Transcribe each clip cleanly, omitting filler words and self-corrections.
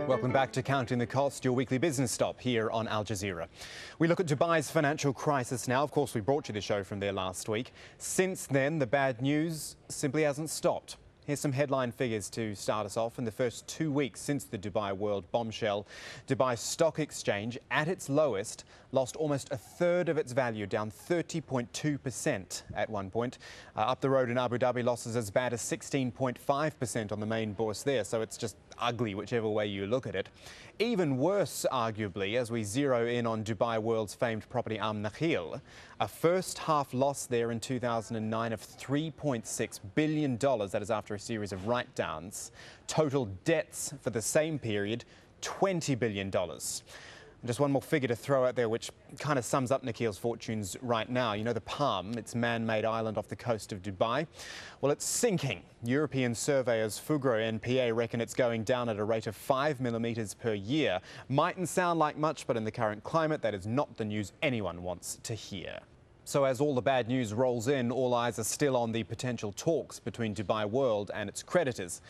Welcome back to Counting the Cost, your weekly business stop here on Al Jazeera. We look at Dubai's financial crisis now. Of course, we brought you the show from there last week. Since then, the bad news simply hasn't stopped. Here's some headline figures to start us off. In the first 2 weeks since the Dubai World bombshell, Dubai Stock Exchange, at its lowest, lost almost a third of its value, down 30.2% at one point. Up the road in Abu Dhabi, losses as bad as 16.5% on the main bourse there, so it's just ugly whichever way you look at it. Even worse, arguably, as we zero in on Dubai World's famed property arm Nakheel, a first-half loss there in 2009 of $3.6 billion. That is after a series of write-downs. Total debts for the same period, $20 billion. Just one more figure to throw out there, which kind of sums up Nakheel's fortunes right now. You know the Palm, its man-made island off the coast of Dubai? Well, it's sinking. European surveyors Fugro NPA reckon it's going down at a rate of 5 millimetres per year. Mightn't sound like much, but in the current climate, that is not the news anyone wants to hear. So as all the bad news rolls in, all eyes are still on the potential talks between Dubai World and its creditors.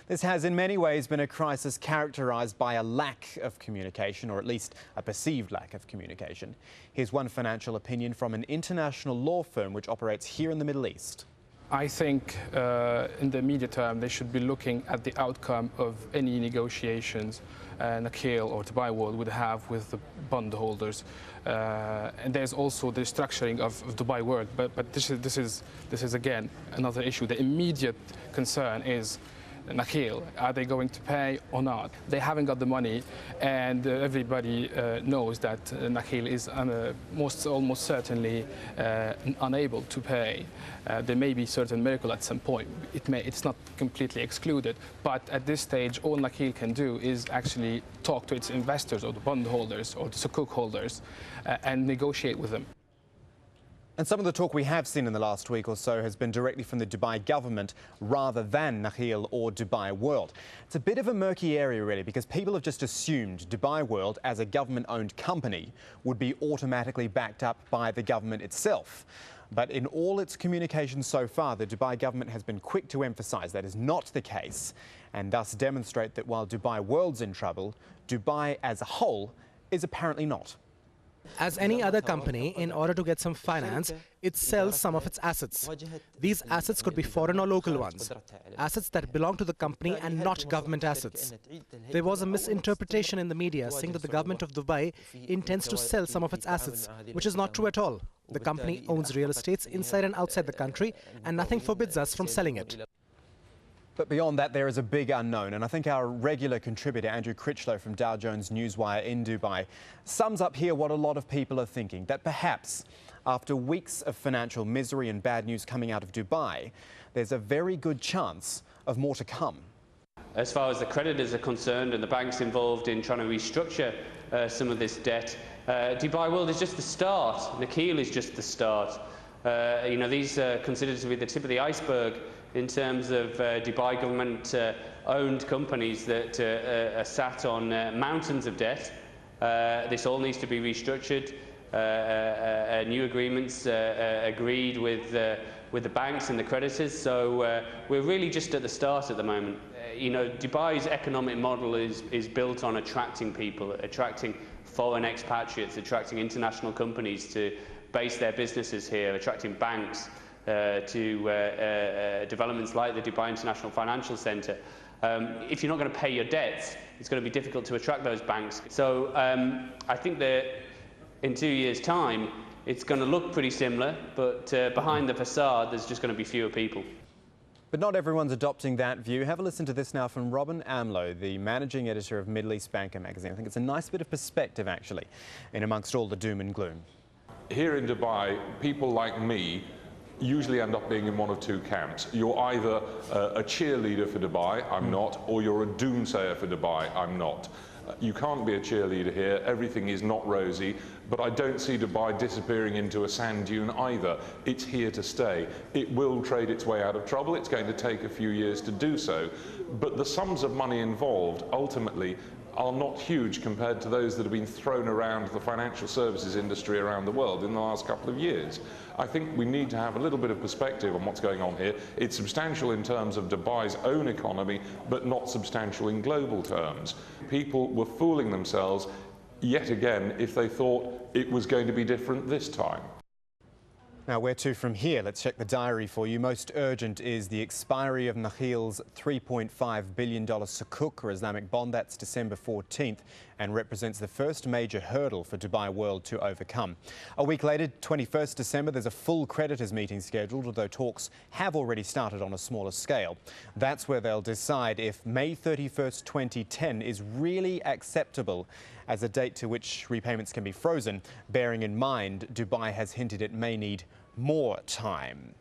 This has in many ways been a crisis characterised by a lack of communication, or at least a perceived lack of communication. Here's one financial opinion from an international law firm which operates here in the Middle East. I think in the immediate term they should be looking at the outcome of any negotiations Nakheel or Dubai World would have with the bondholders. And there's also the structuring of Dubai World, but this is again another issue. The immediate concern is Nakheel. Are they going to pay or not? They haven't got the money, and everybody knows that Nakheel is almost certainly unable to pay. There may be certain miracle at some point. It's not completely excluded, but at this stage, all Nakheel can do is actually talk to its investors or the bondholders or the sukuk holders and negotiate with them. And some of the talk we have seen in the last week or so has been directly from the Dubai government rather than Nakheel or Dubai World. It's a bit of a murky area really, because people have just assumed Dubai World as a government-owned company would be automatically backed up by the government itself. But in all its communications so far, the Dubai government has been quick to emphasise that is not the case, and thus demonstrate that while Dubai World's in trouble, Dubai as a whole is apparently not. As any other company, in order to get some finance, it sells some of its assets. These assets could be foreign or local ones, assets that belong to the company and not government assets. There was a misinterpretation in the media saying that the government of Dubai intends to sell some of its assets, which is not true at all. The company owns real estates inside and outside the country, and nothing forbids us from selling it. But beyond that, there is a big unknown, and I think our regular contributor, Andrew Critchlow from Dow Jones Newswire in Dubai, sums up here what a lot of people are thinking, that perhaps after weeks of financial misery and bad news coming out of Dubai, there's a very good chance of more to come. As far as the creditors are concerned and the banks involved in trying to restructure some of this debt, Dubai World is just the start. Nakheel is just the start. These are considered to be the tip of the iceberg in terms of Dubai government-owned companies that are sat on mountains of debt. This all needs to be restructured. New agreements agreed with the banks and the creditors. So we're really just at the start at the moment. Dubai's economic model is built on attracting people, attracting foreign expatriates, attracting international companies to base their businesses here, attracting banks to developments like the Dubai International Financial Centre. If you're not going to pay your debts, it's going to be difficult to attract those banks. So I think that in 2 years' time, it's going to look pretty similar, but behind the facade, there's just going to be fewer people. But not everyone's adopting that view. Have a listen to this now from Robin Amlo, the managing editor of Middle East Banker magazine. I think it's a nice bit of perspective, actually, in amongst all the doom and gloom. Here in Dubai, people like me usually end up being in one of two camps. You're either a cheerleader for Dubai, I'm not, or you're a doomsayer for Dubai, I'm not. You can't be a cheerleader here, everything is not rosy, but I don't see Dubai disappearing into a sand dune either. It's here to stay. It will trade its way out of trouble, it's going to take a few years to do so, but the sums of money involved ultimately are not huge compared to those that have been thrown around the financial services industry around the world in the last couple of years. I think we need to have a little bit of perspective on what's going on here. It's substantial in terms of Dubai's own economy, but not substantial in global terms. People were fooling themselves yet again if they thought it was going to be different this time. Now, where to from here? Let's check the diary for you. Most urgent is the expiry of Nakhil's $3.5 billion Sukuk or Islamic bond. That's December 14th and represents the first major hurdle for Dubai World to overcome. A week later, 21st December, there's a full creditors meeting scheduled, although talks have already started on a smaller scale. That's where they'll decide if May 31st, 2010 is really acceptable as a date to which repayments can be frozen, bearing in mind Dubai has hinted it may need more time.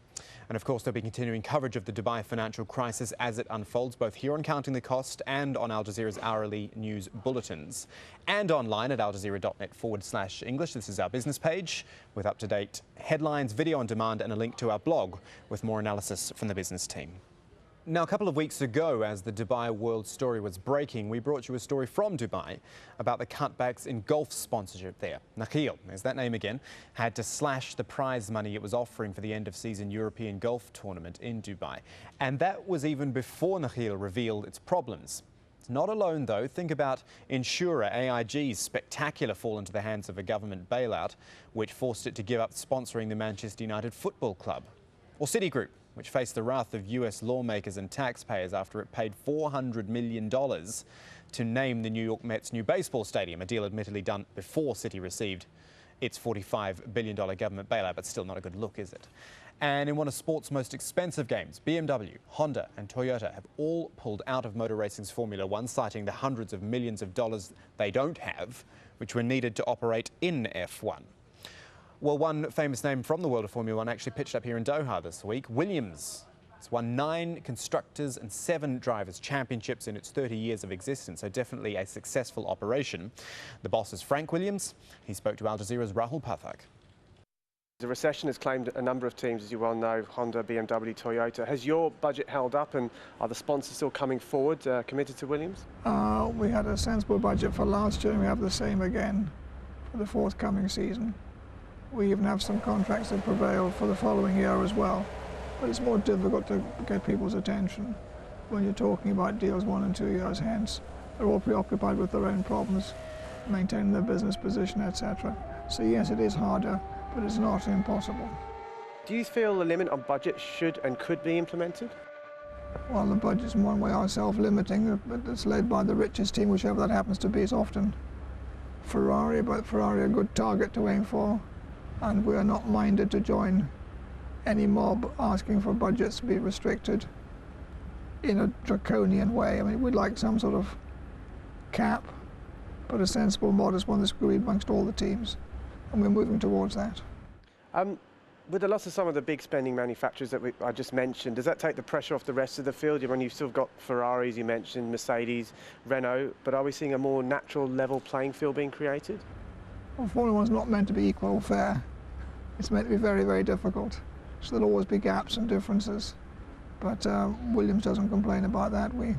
And of course, there'll be continuing coverage of the Dubai financial crisis as it unfolds, both here on Counting the Cost and on Al Jazeera's hourly news bulletins, and online at aljazeera.net/English. This is our business page with up-to-date headlines, video on demand, and a link to our blog with more analysis from the business team. Now, a couple of weeks ago, as the Dubai World story was breaking, we brought you a story from Dubai about the cutbacks in golf sponsorship there. Nakhil, there's that name again, had to slash the prize money it was offering for the end-of-season European golf tournament in Dubai. And that was even before Nakhil revealed its problems. It's not alone, though. Think about insurer AIG's spectacular fall into the hands of a government bailout, which forced it to give up sponsoring the Manchester United Football Club. Or Citigroup, which faced the wrath of US lawmakers and taxpayers after it paid $400 million to name the New York Mets' new baseball stadium, a deal admittedly done before Citi received its $45 billion government bailout, but still not a good look, is it? And in one of sport's most expensive games, BMW, Honda and Toyota have all pulled out of motor racing's Formula One, citing the hundreds of millions of dollars they don't have, which were needed to operate in F1. Well, one famous name from the world of Formula One actually pitched up here in Doha this week. Williams has won 9 constructors and 7 drivers' championships in its 30 years of existence, so definitely a successful operation. The boss is Frank Williams. He spoke to Al Jazeera's Rahul Pathak. The recession has claimed a number of teams, as you well know, Honda, BMW, Toyota. Has your budget held up, and are the sponsors still coming forward, committed to Williams? We had a sensible budget for last year, and we have the same again for the forthcoming season. We even have some contracts that prevail for the following year as well. But it's more difficult to get people's attention when you're talking about deals 1 and 2 years hence. They're all preoccupied with their own problems, maintaining their business position, etc. So yes, it is harder, but it's not impossible. Do you feel a limit on budget should and could be implemented? Well, the budgets in one way are self-limiting, but it's led by the richest team, whichever that happens to be. It's often Ferrari, but Ferrari are a good target to aim for. And we are not minded to join any mob asking for budgets to be restricted in a draconian way. I mean, we'd like some sort of cap, but a sensible, modest one that's agreed amongst all the teams, and we're moving towards that. With the loss of some of the big spending manufacturers that I just mentioned, does that take the pressure off the rest of the field? When you've still got Ferraris, you mentioned, Mercedes, Renault, but are we seeing a more natural level playing field being created? Well, Formula One's not meant to be equal or fair. It's meant to be very, very difficult. So there'll always be gaps and differences. But Williams doesn't complain about that. We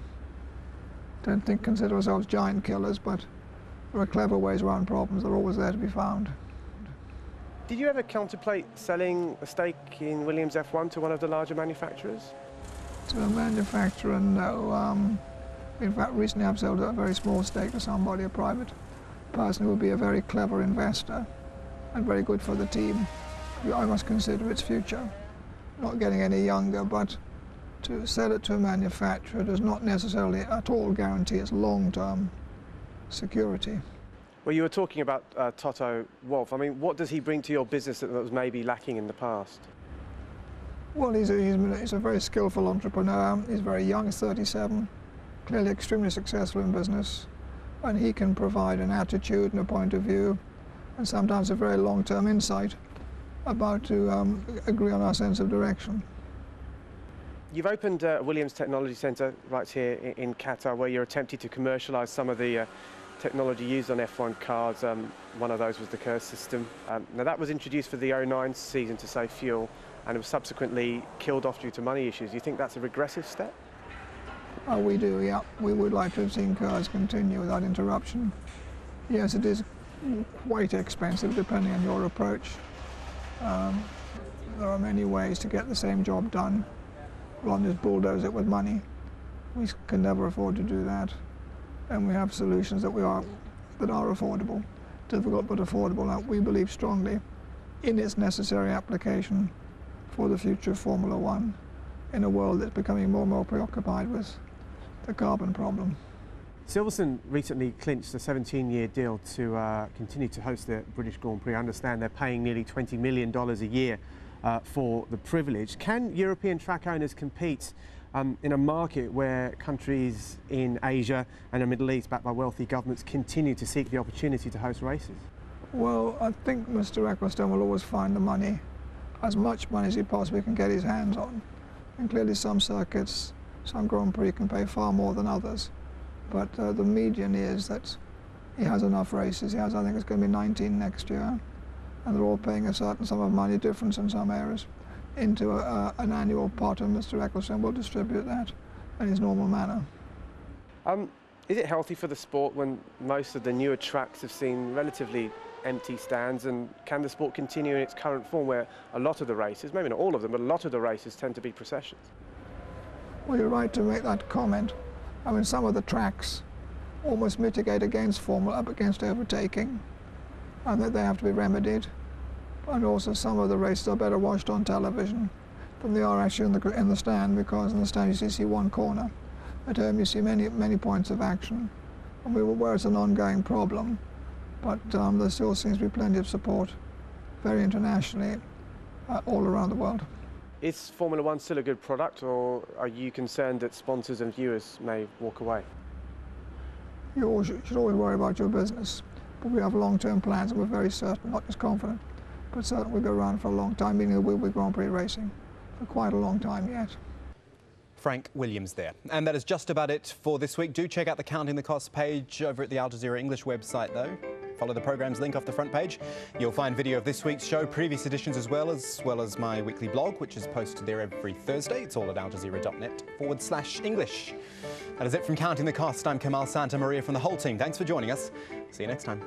don't consider ourselves giant killers, but there are clever ways around problems. They're always there to be found. Did you ever contemplate selling a stake in Williams F1 to one of the larger manufacturers? To a manufacturer, no. In fact, recently I've sold a very small stake to somebody, a private person who would be a very clever investor and very good for the team. I must consider its future. Not getting any younger, but to sell it to a manufacturer does not necessarily at all guarantee its long-term security. Well, you were talking about Toto Wolff. I mean, what does he bring to your business that was maybe lacking in the past? Well, he's a very skillful entrepreneur. He's very young, he's 37, clearly extremely successful in business. And he can provide an attitude and a point of view, and sometimes a very long-term insight about to agree on our sense of direction. You've opened a Williams Technology Centre right here in Qatar, where you're attempting to commercialise some of the technology used on F1 cars. One of those was the Curse system. Now that was introduced for the 09 season to save fuel, and it was subsequently killed off due to money issues. Do you think that's a regressive step? We do, yeah. We would like to have seen cars continue without interruption. Yes, it is quite expensive depending on your approach. There are many ways to get the same job done. Rather than just bulldoze it with money. We can never afford to do that. And we have solutions that are affordable. Difficult but affordable. Now, we believe strongly in its necessary application for the future of Formula One in a world that's becoming more and more preoccupied with the carbon problem. Silverstone recently clinched a 17-year deal to continue to host the British Grand Prix. I understand they're paying nearly $20 million a year for the privilege. Can European track owners compete in a market where countries in Asia and the Middle East, backed by wealthy governments, continue to seek the opportunity to host races? Well, I think Mr. Ecclestone will always find the money, as much money as he possibly can get his hands on. And clearly some circuits, some Grand Prix can pay far more than others. But the median is that he has enough races. He has, I think it's going to be 19 next year. And they're all paying a certain sum of money, difference in some areas, into an annual pot, and Mr. Ecclestone will distribute that in his normal manner. Is it healthy for the sport when most of the newer tracks have seen relatively empty stands, and can the sport continue in its current form where a lot of the races, maybe not all of them, but a lot of the races tend to be processions? Well, you're right to make that comment. I mean, some of the tracks almost mitigate against overtaking, and that they have to be remedied. And also some of the races are better watched on television than they are actually in the stand, because in the stand you see one corner. At home you see many points of action, and we were aware it's an ongoing problem, but there still seems to be plenty of support, very internationally, all around the world. Is Formula One still a good product, or are you concerned that sponsors and viewers may walk away? You should always worry about your business, but we have long-term plans, and we're very certain, not just confident, but certain we'll go around for a long time, meaning that we'll be Grand Prix racing for quite a long time yet. Frank Williams there. And that is just about it for this week. Do check out the Counting the Costs page over at the Al Jazeera English website, though. Follow the program's link off the front page. You'll find video of this week's show, previous editions as well as my weekly blog, which is posted there every Thursday. It's all at aljazeera.net/English. That is it from Counting the Cost. I'm Kamal Santamaria from the whole team. Thanks for joining us. See you next time.